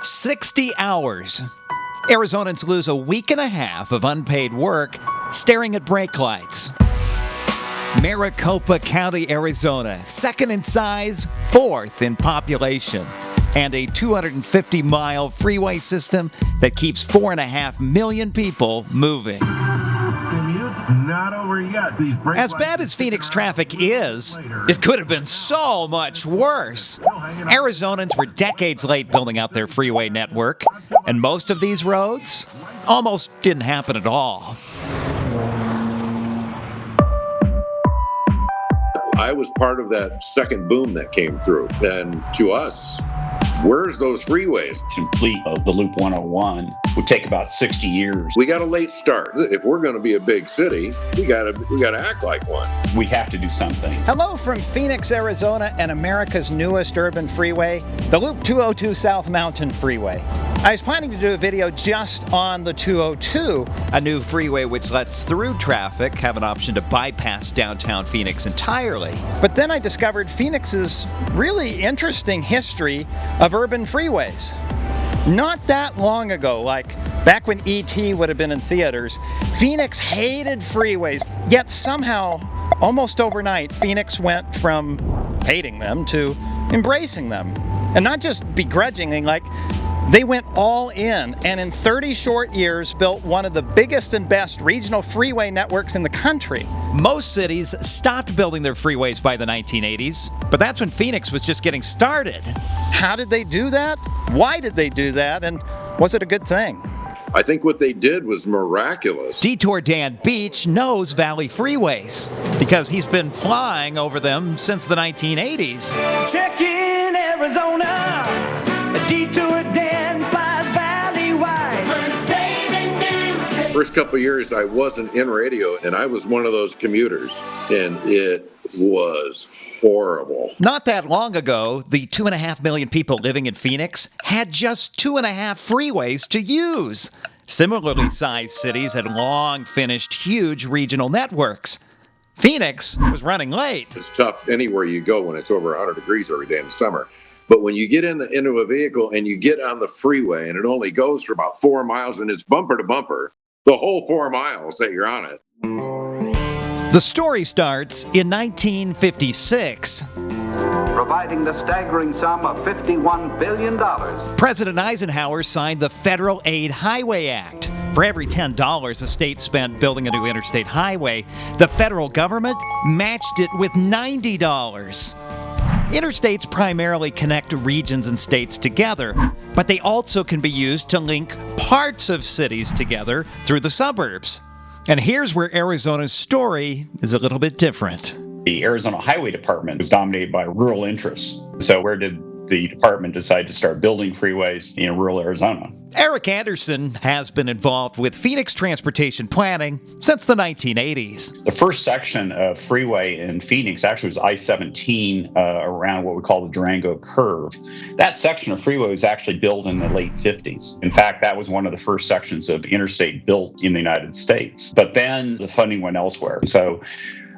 60 hours. Arizonans lose a week and a half of unpaid work staring at brake lights. Maricopa County, Arizona, second in size, fourth in population, and a 250-mile freeway system that keeps 4.5 million people moving. Not over yet. As bad as Phoenix traffic is, it could have been so much worse. Arizonans were decades late building out their freeway network, and most of these roads almost didn't happen at all. I was part of that second boom that came through, and to us, where's those freeways? Complete the Loop 101 would take about 60 years. We got a late start. If we're going to be a big city, we gotta act like one. We have to do something. Hello from Phoenix, Arizona, and America's newest urban freeway, the Loop 202 South Mountain Freeway. I was planning to do a video just on the 202, a new freeway which lets through traffic have an option to bypass downtown Phoenix entirely. But then I discovered Phoenix's really interesting history of urban freeways. Not that long ago, like back when E.T. would have been in theaters, Phoenix hated freeways, yet somehow, almost overnight, Phoenix went from hating them to embracing them. And not just begrudgingly, like they went all in, and in 30 short years built one of the biggest and best regional freeway networks in the country. Most cities stopped building their freeways by the 1980s, but that's when Phoenix was just getting started. How did they do that? Why did they do that? And was it a good thing? I think what they did was miraculous. Detour Dan Beach knows Valley freeways because he's been flying over them since the 1980s. Check in Arizona, Detour Dan flies valley-wide. First couple of years I wasn't in radio, and I was one of those commuters, and it was horrible. Not that long ago, the 2.5 million people living in Phoenix had just 2.5 freeways to use. Similarly sized cities had long finished huge regional networks. Phoenix was running late. It's tough anywhere you go when it's over 100 degrees every day in the summer. But when you get into a vehicle and you get on the freeway and it only goes for about 4 miles and it's bumper to bumper, the whole 4 miles that you're on it. The story starts in 1956. Providing the staggering sum of $51 billion. President Eisenhower signed the Federal Aid Highway Act. For every $10 a state spent building a new interstate highway, the federal government matched it with $90. Interstates primarily connect regions and states together, but they also can be used to link parts of cities together through the suburbs. And here's where Arizona's story is a little bit different. The Arizona Highway Department was dominated by rural interests. So where did the department decide to start building freeways in rural Arizona? Eric Anderson has been involved with Phoenix transportation planning since the 1980s. The first section of freeway in Phoenix actually was I-17 around what we call the Durango Curve. That section of freeway was actually built in the late 50s. In fact, that was one of the first sections of interstate built in the United States. But then the funding went elsewhere. So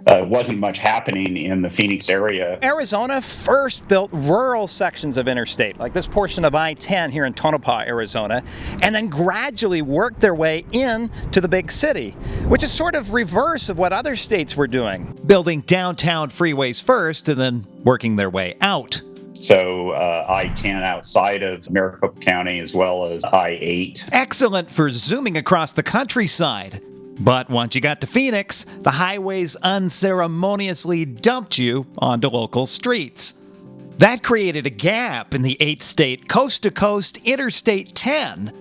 wasn't much happening in the Phoenix area. Arizona first built rural sections of interstate, like this portion of I-10 here in Tonopah, Arizona, and then gradually worked their way in to the big city, which is sort of reverse of what other states were doing. Building downtown freeways first and then working their way out. So I-10 outside of Maricopa County as well as I-8. Excellent for zooming across the countryside. But once you got to Phoenix, the highways unceremoniously dumped you onto local streets. That created a gap in the 8-state coast-to-coast Interstate 10,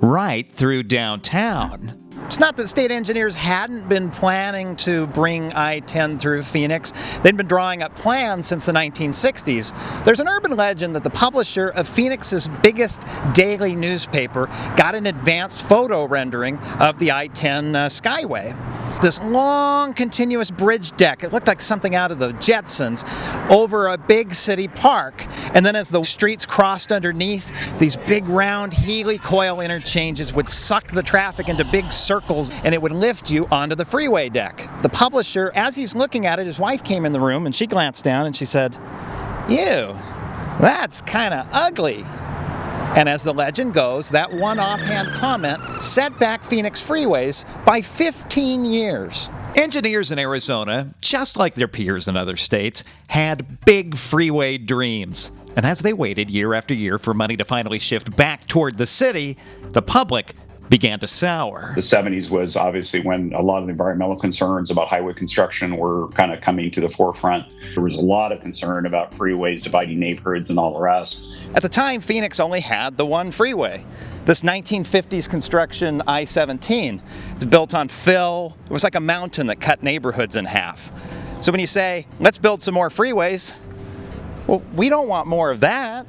right through downtown. It's not that state engineers hadn't been planning to bring I-10 through Phoenix. They'd been drawing up plans since the 1960s. There's an urban legend that the publisher of Phoenix's biggest daily newspaper got an advanced photo rendering of the I-10 Skyway. This long, continuous bridge deck, it looked like something out of the Jetsons, over a big city park. And then as the streets crossed underneath, these big round helicoil interchanges would suck the traffic into big circles and it would lift you onto the freeway deck. The publisher, as he's looking at it, his wife came in the room and she glanced down and she said, "Ew, that's kind of ugly." And as the legend goes, that one offhand comment set back Phoenix freeways by 15 years. Engineers in Arizona, just like their peers in other states, had big freeway dreams. And as they waited year after year for money to finally shift back toward the city, the public began to sour. The 70s was obviously when a lot of the environmental concerns about highway construction were kind of coming to the forefront. There was a lot of concern about freeways dividing neighborhoods and all the rest. At the time, Phoenix only had the one freeway. This 1950s construction I-17 is built on fill. It was like a mountain that cut neighborhoods in half. So when you say, let's build some more freeways, well, we don't want more of that.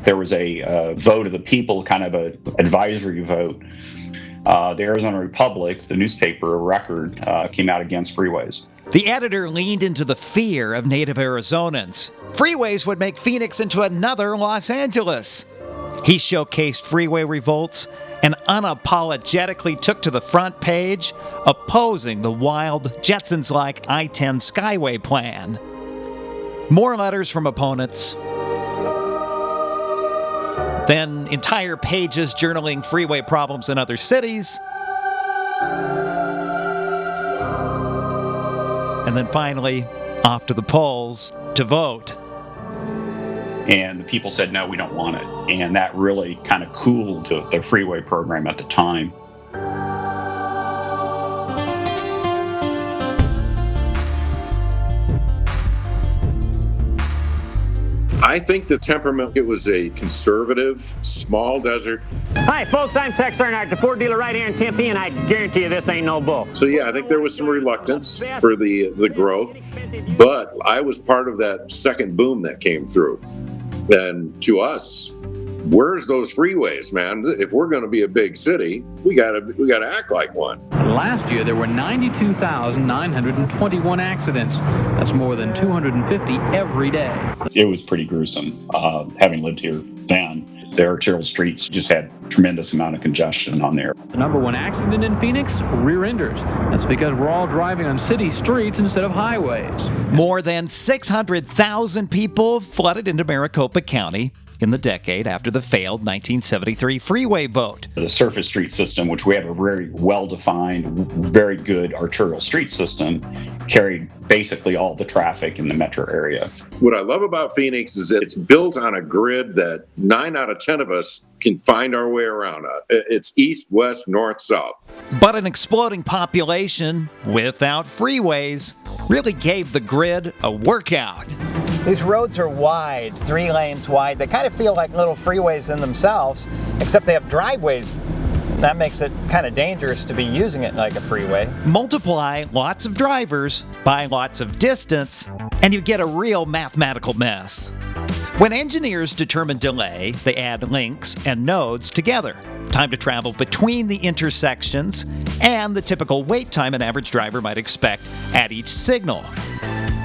There was a vote of the people, kind of an advisory vote. The Arizona Republic, the newspaper record, came out against freeways. The editor leaned into the fear of native Arizonans. Freeways would make Phoenix into another Los Angeles. He showcased freeway revolts and unapologetically took to the front page, opposing the wild, Jetsons-like I-10 Skyway plan. More letters from opponents. Then entire pages journaling freeway problems in other cities. And then finally, off to the polls to vote. And the people said, no, we don't want it. And that really kind of cooled the freeway program at the time. I think the temperament, it was a conservative, small desert. Hi, folks, I'm Tex Earnhardt, the Ford dealer right here in Tempe, and I guarantee you this ain't no bull. So yeah, I think there was some reluctance for the growth, but I was part of that second boom that came through. And to us, where's those freeways, man? If we're going to be a big city, we gotta act like one. Last year, there were 92,921 accidents. That's more than 250 every day. It was pretty gruesome. Having lived here then, the arterial streets just had tremendous amount of congestion on there. The number one accident in Phoenix, rear-enders. That's because we're all driving on city streets instead of highways. More than 600,000 people flooded into Maricopa County in the decade after the failed 1973 freeway vote. The surface street system, which we have a very well-defined, very good arterial street system, carried basically all the traffic in the metro area. What I love about Phoenix is that it's built on a grid that 9 out of 10 of us can find our way around. It's east, west, north, south. But an exploding population without freeways really gave the grid a workout. These roads are wide, 3 lanes wide. They kind of feel like little freeways in themselves, except they have driveways. That makes it kind of dangerous to be using it like a freeway. Multiply lots of drivers by lots of distance, and you get a real mathematical mess. When engineers determine delay, they add links and nodes together. Time to travel between the intersections and the typical wait time an average driver might expect at each signal.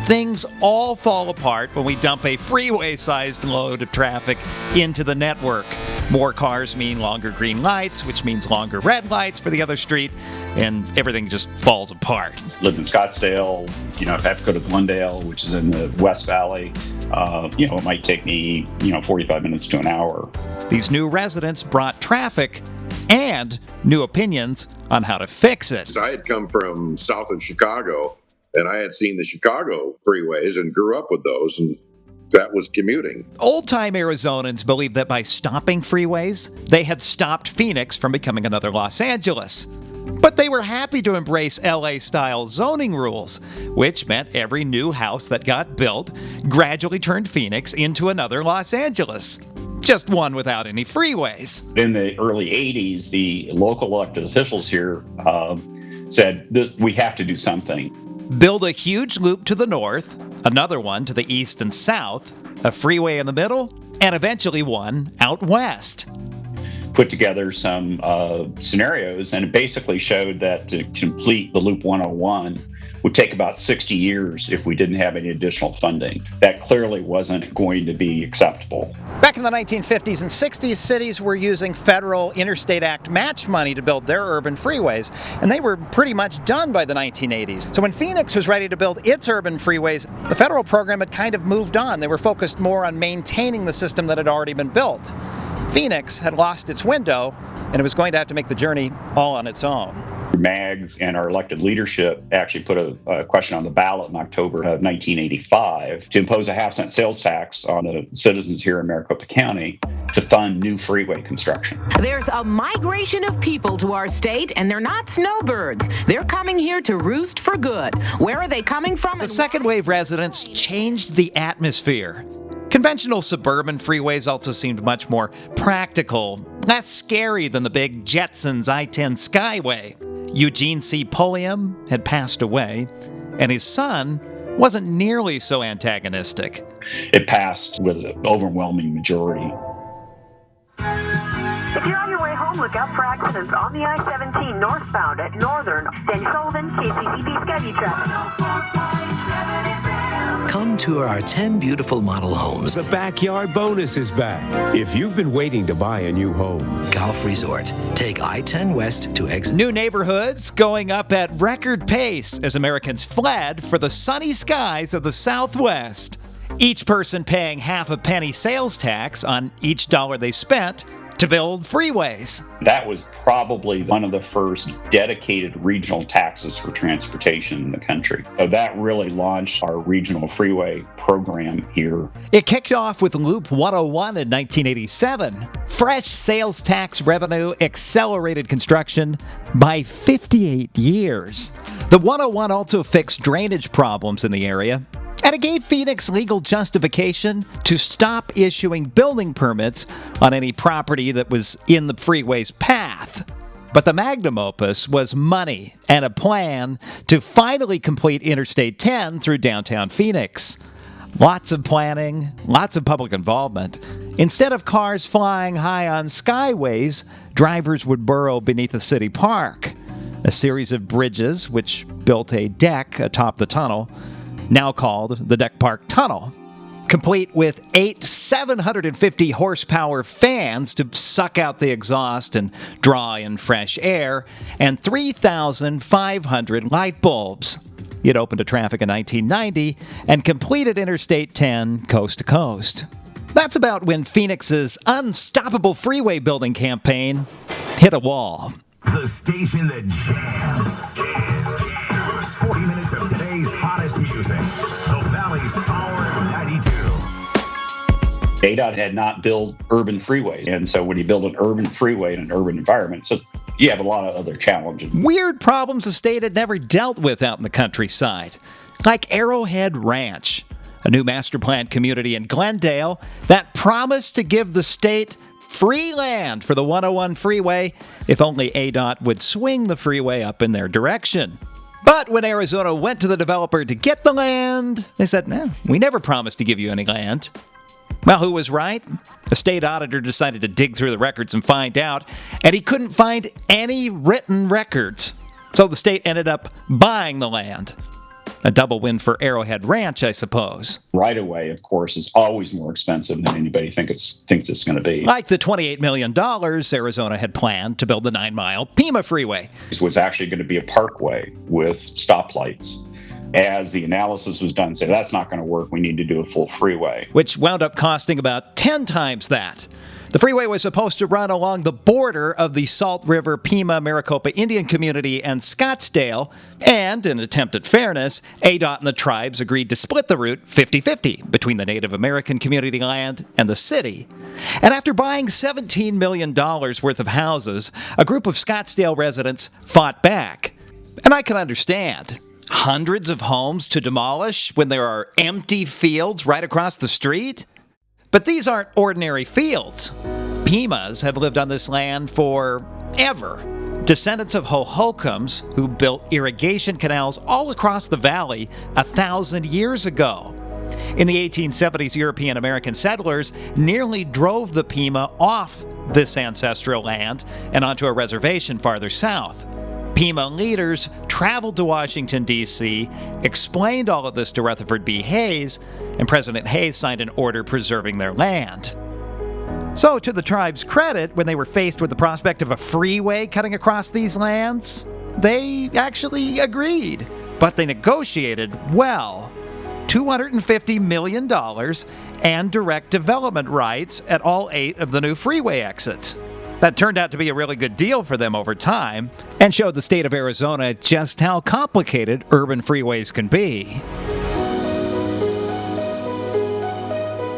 Things all fall apart when we dump a freeway-sized load of traffic into the network. More cars mean longer green lights, which means longer red lights for the other street, and everything just falls apart. Lived in Scottsdale, if I have to go to Glendale, which is in the West Valley, it might take me, 45 minutes to an hour. These new residents brought traffic and new opinions on how to fix it. I had come from south of Chicago, and I had seen the Chicago freeways and grew up with those, and that was commuting. Old-time Arizonans believed that by stopping freeways, they had stopped Phoenix from becoming another Los Angeles. But they were happy to embrace LA-style zoning rules, which meant every new house that got built gradually turned Phoenix into another Los Angeles. Just one without any freeways. In the early 80s, the local elected officials here said, we have to do something. Build a huge loop to the north, another one to the east and south, a freeway in the middle, and eventually one out west. Put together some scenarios, and it basically showed that to complete the Loop 101 would take about 60 years if we didn't have any additional funding. That clearly wasn't going to be acceptable. Back in the 1950s and 60s, cities were using federal Interstate Act match money to build their urban freeways, and they were pretty much done by the 1980s. So when Phoenix was ready to build its urban freeways, the federal program had kind of moved on. They were focused more on maintaining the system that had already been built. Phoenix had lost its window, and it was going to have to make the journey all on its own. MAG and our elected leadership actually put a question on the ballot in October of 1985 to impose a half-cent sales tax on the citizens here in Maricopa County to fund new freeway construction. There's a migration of people to our state, and they're not snowbirds. They're coming here to roost for good. Where are they coming from? The second wave residents changed the atmosphere. Conventional suburban freeways also seemed much more practical, less scary than the big Jetsons I-10 Skyway. Eugene C. Pulliam had passed away, and his son wasn't nearly so antagonistic. It passed with an overwhelming majority. If you're on your way home, look out for accidents on the I-17 northbound at Northern, then Sullivan, KCCB Skaggy traffic. Come tour our 10 beautiful model homes. The backyard bonus is back. If you've been waiting to buy a new home. Golf Resort. Take I-10 West to exit. New neighborhoods going up at record pace as Americans fled for the sunny skies of the Southwest. Each person paying half a penny sales tax on each dollar they spent to build freeways. That was probably one of the first dedicated regional taxes for transportation in the country. So that really launched our regional freeway program here. It kicked off with Loop 101 in 1987. Fresh sales tax revenue accelerated construction by 58 years. The 101 also fixed drainage problems in the area, and it gave Phoenix legal justification to stop issuing building permits on any property that was in the freeway's path. But the magnum opus was money and a plan to finally complete Interstate 10 through downtown Phoenix. Lots of planning, lots of public involvement. Instead of cars flying high on skyways, drivers would burrow beneath a city park. A series of bridges, which built a deck atop the tunnel, now called the Deck Park Tunnel, complete with 8 750 horsepower fans to suck out the exhaust and draw in fresh air, and 3,500 light bulbs. It opened to traffic in 1990 and completed Interstate 10 coast to coast. That's about when Phoenix's unstoppable freeway building campaign hit a wall. The station that jams. 40 minutes of today's hottest music. The Valley's Power 92. ADOT had not built urban freeways. And so when you build an urban freeway in an urban environment, so you have a lot of other challenges. Weird problems the state had never dealt with out in the countryside. Like Arrowhead Ranch, a new master plan community in Glendale that promised to give the state free land for the 101 freeway if only ADOT would swing the freeway up in their direction. But when Arizona went to the developer to get the land, they said, we never promised to give you any land. Well, who was right? A state auditor decided to dig through the records and find out, and he couldn't find any written records. So the state ended up buying the land. A double win for Arrowhead Ranch, I suppose. Right away, of course, is always more expensive than anybody thinks it's going to be. Like the $28 million Arizona had planned to build the 9-mile Pima Freeway. This was actually going to be a parkway with stoplights. As the analysis was done, say that's not going to work. We need to do a full freeway. Which wound up costing about 10 times that. The freeway was supposed to run along the border of the Salt River Pima-Maricopa Indian community and Scottsdale, and in an attempt at fairness, ADOT and the tribes agreed to split the route 50-50 between the Native American community land and the city. And after buying $17 million worth of houses, a group of Scottsdale residents fought back. And I can understand. Hundreds of homes to demolish when there are empty fields right across the street? But these aren't ordinary fields. Pimas have lived on this land forever. Descendants of Hohokams who built irrigation canals all across the valley 1,000 years ago. In the 1870s, European American settlers nearly drove the Pima off this ancestral land and onto a reservation farther south. Pima leaders traveled to Washington, D.C., explained all of this to Rutherford B. Hayes, and President Hayes signed an order preserving their land. So, to the tribe's credit, when they were faced with the prospect of a freeway cutting across these lands, they actually agreed. But they negotiated well. $250 million and direct development rights at all 8 of the new freeway exits. That turned out to be a really good deal for them over time, and showed the state of Arizona just how complicated urban freeways can be.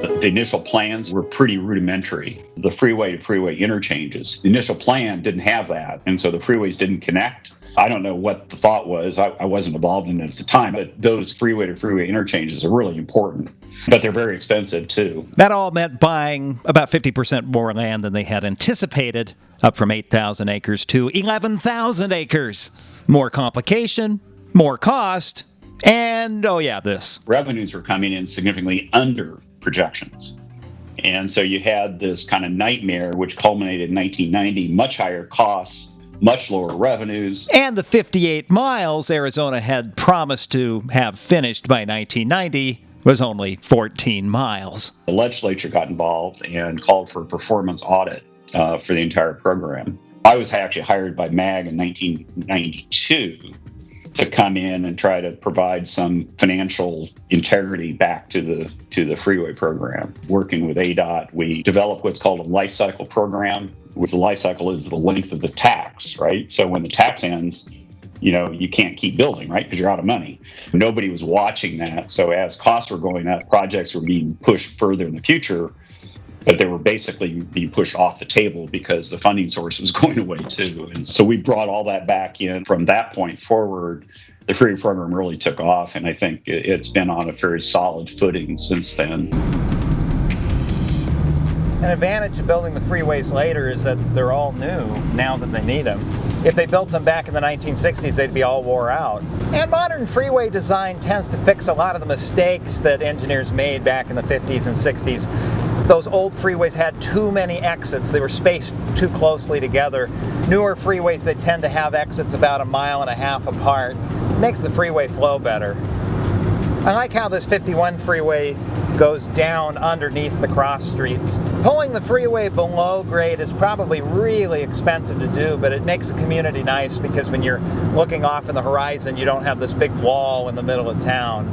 The initial plans were pretty rudimentary. The freeway to freeway interchanges. The initial plan didn't have that, and so the freeways didn't connect. I don't know what the thought was. I wasn't involved in it at the time, but those freeway to freeway interchanges are really important. But they're very expensive, too. That all meant buying about 50% more land than they had anticipated, up from 8,000 acres to 11,000 acres. More complication, more cost, and, oh yeah, this. Revenues were coming in significantly under projections. And so you had this kind of nightmare, which culminated in 1990, much higher costs, much lower revenues. And the 58 miles Arizona had promised to have finished by 1990 was only 14 miles. The legislature got involved and called for a performance audit for the entire program. I was actually hired by MAG in 1992 to come in and try to provide some financial integrity back to the freeway program. Working with ADOT, we developed what's called a life cycle program. The life cycle is the length of the tax, right? So when the tax ends, you can't keep building, right? Because you're out of money. Nobody was watching that. So as costs were going up, projects were being pushed further in the future, but they were basically being pushed off the table because the funding source was going away too. And so we brought all that back in. From that point forward, the freeway program really took off, and I think it's been on a very solid footing since then. An advantage of building the freeways later is that they're all new now that they need them. If they built them back in the 1960s, they'd be all wore out. And modern freeway design tends to fix a lot of the mistakes that engineers made back in the 50s and 60s. Those old freeways had too many exits. They were spaced too closely together. Newer freeways, they tend to have exits about 1.5 miles apart. It makes the freeway flow better. I like how this 51 freeway goes down underneath the cross streets. Pulling the freeway below grade is probably really expensive to do, but it makes the community nice because when you're looking off in the horizon, you don't have this big wall in the middle of town.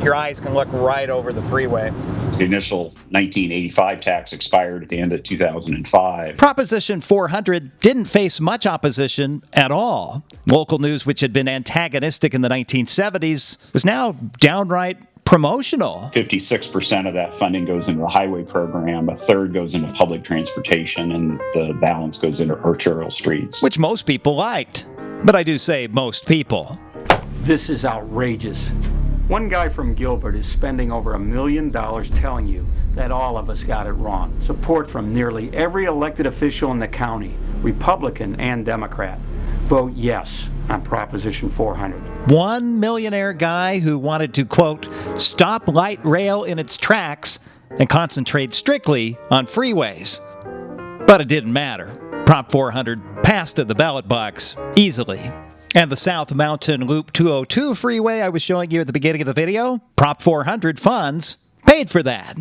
Your eyes can look right over the freeway. The initial 1985 tax expired at the end of 2005. Proposition 400 didn't face much opposition at all. Local news, which had been antagonistic in the 1970s, was now downright promotional. 56% of that funding goes into the highway program, a third goes into public transportation, and the balance goes into arterial streets. Which most people liked. But I do say most people. This is outrageous. One guy from Gilbert is spending over $1 million telling you that all of us got it wrong. Support from nearly every elected official in the county, Republican and Democrat. Vote yes on Proposition 400. One millionaire guy who wanted to, quote, stop light rail in its tracks and concentrate strictly on freeways. But it didn't matter. Prop 400 passed at the ballot box easily. And the South Mountain Loop 202 freeway I was showing you at the beginning of the video, Prop 400 funds paid for that.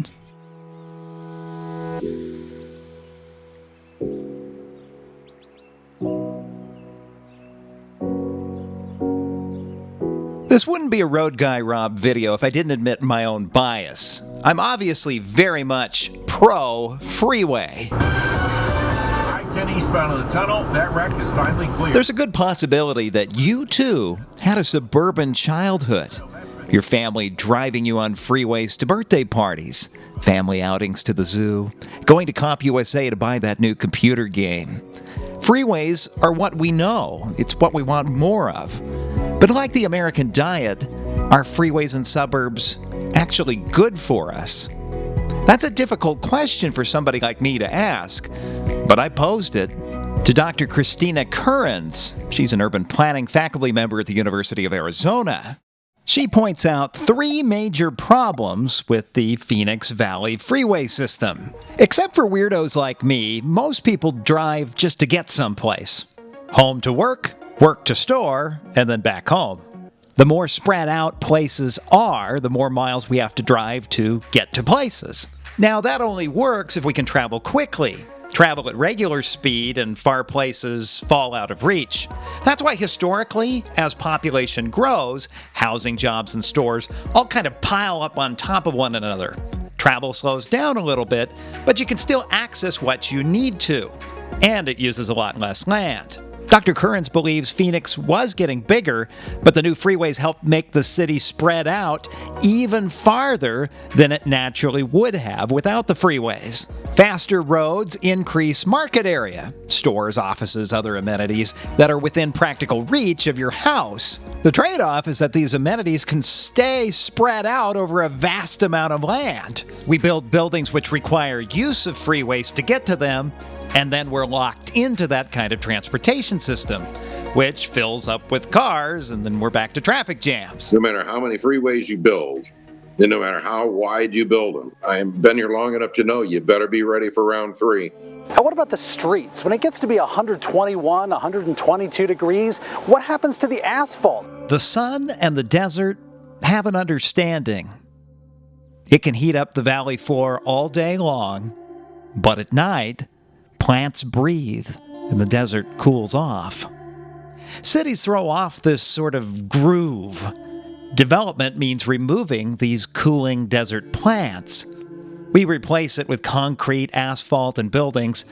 This wouldn't be a Road Guy Rob video if I didn't admit my own bias. I'm obviously very much pro-freeway. I-10 eastbound of the tunnel, that wreck is finally clear. There's a good possibility that you, too, had a suburban childhood. Your family driving you on freeways to birthday parties, family outings to the zoo, going to CompUSA to buy that new computer game. Freeways are what we know. It's what we want more of. But like the American diet, are freeways and suburbs actually good for us? That's a difficult question for somebody like me to ask, but I posed it to Dr. Christina Currens. She's an urban planning faculty member at the University of Arizona. She points out 3 major problems with the Phoenix Valley freeway system. Except for weirdos like me, most people drive just to get someplace. Home to work, work to store, and then back home. The more spread out places are, the more miles we have to drive to get to places. Now, that only works if we can travel quickly. Travel at regular speed and far places fall out of reach. That's why historically, as population grows, housing, jobs, and stores all kind of pile up on top of one another. Travel slows down a little bit, but you can still access what you need to. And it uses a lot less land. Dr. Currens believes Phoenix was getting bigger, but the new freeways helped make the city spread out even farther than it naturally would have without the freeways. Faster roads increase market area, stores, offices, other amenities that are within practical reach of your house. The trade-off is that these amenities can stay spread out over a vast amount of land. We build buildings which require use of freeways to get to them, and then we're locked into that kind of transportation system, which fills up with cars, and then we're back to traffic jams. No matter how many freeways you build, and no matter how wide you build them, I've been here long enough to know you better be ready for round 3. Now, what about the streets? When it gets to be 121, 122 degrees, what happens to the asphalt? The sun and the desert have an understanding. It can heat up the valley floor all day long, but at night, plants breathe and the desert cools off. Cities throw off this sort of groove. Development means removing these cooling desert plants. We replace it with concrete, asphalt, and buildings,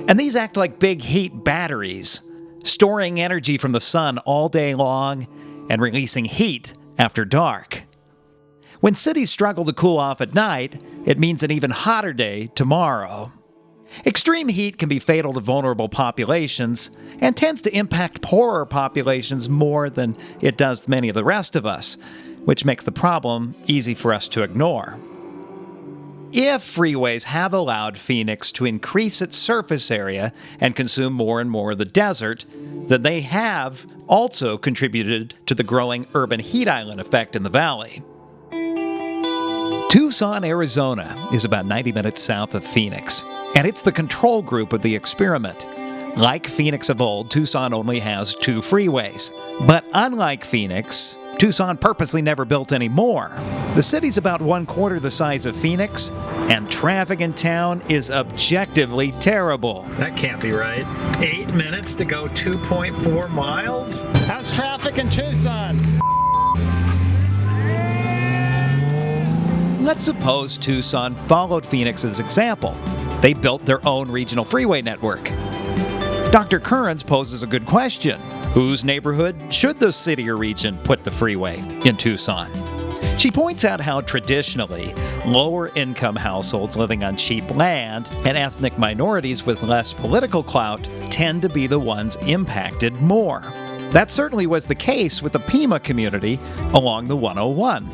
and these act like big heat batteries, storing energy from the sun all day long and releasing heat after dark. When cities struggle to cool off at night, it means an even hotter day tomorrow. Extreme heat can be fatal to vulnerable populations and tends to impact poorer populations more than it does many of the rest of us, which makes the problem easy for us to ignore. If freeways have allowed Phoenix to increase its surface area and consume more and more of the desert, then they have also contributed to the growing urban heat island effect in the valley. Tucson, Arizona is about 90 minutes south of Phoenix, and it's the control group of the experiment. Like Phoenix of old, Tucson only has 2 freeways. But unlike Phoenix, Tucson purposely never built any more. The city's about 1/4 the size of Phoenix, and traffic in town is objectively terrible. That can't be right. 8 minutes to go 2.4 miles? How's traffic in Tucson? Let's suppose Tucson followed Phoenix's example. They built their own regional freeway network. Dr. Currens poses a good question. Whose neighborhood should the city or region put the freeway in Tucson? She points out how traditionally, lower-income households living on cheap land and ethnic minorities with less political clout tend to be the ones impacted more. That certainly was the case with the Pima community along the 101.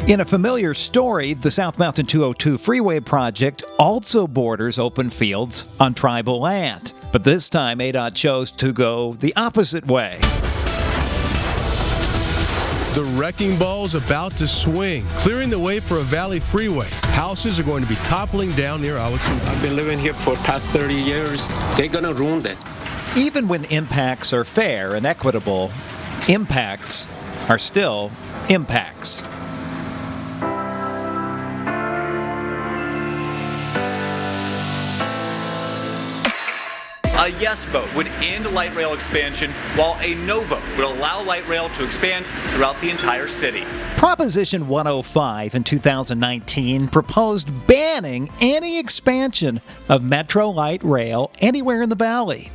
In a familiar story, the South Mountain 202 freeway project also borders open fields on tribal land. But this time, ADOT chose to go the opposite way. The wrecking ball's about to swing, clearing the way for a valley freeway. Houses are going to be toppling down near Awatuba. I've been living here for the past 30 years. They're going to ruin that. Even when impacts are fair and equitable, impacts are still impacts. A yes vote would end light rail expansion, while a no vote would allow light rail to expand throughout the entire city. Proposition 105 in 2019 proposed banning any expansion of Metro light rail anywhere in the valley.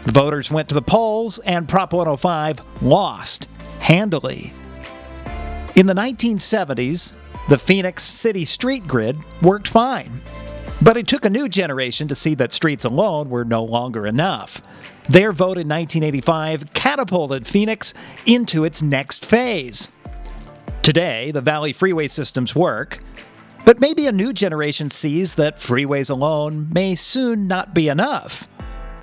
The voters went to the polls, and Prop 105 lost handily. In the 1970s, the Phoenix city street grid worked fine. But it took a new generation to see that streets alone were no longer enough. Their vote in 1985 catapulted Phoenix into its next phase. Today, the Valley freeway systems work, but maybe a new generation sees that freeways alone may soon not be enough.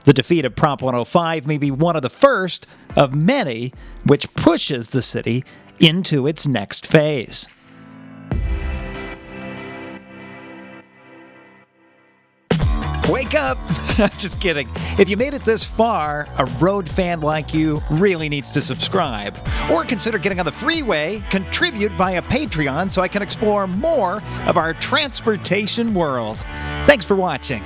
The defeat of Prop 105 may be one of the first of many which pushes the city into its next phase. Wake up! Just kidding. If you made it this far, a road fan like you really needs to subscribe. Or consider getting on the freeway, contribute via Patreon so I can explore more of our transportation world. Thanks for watching.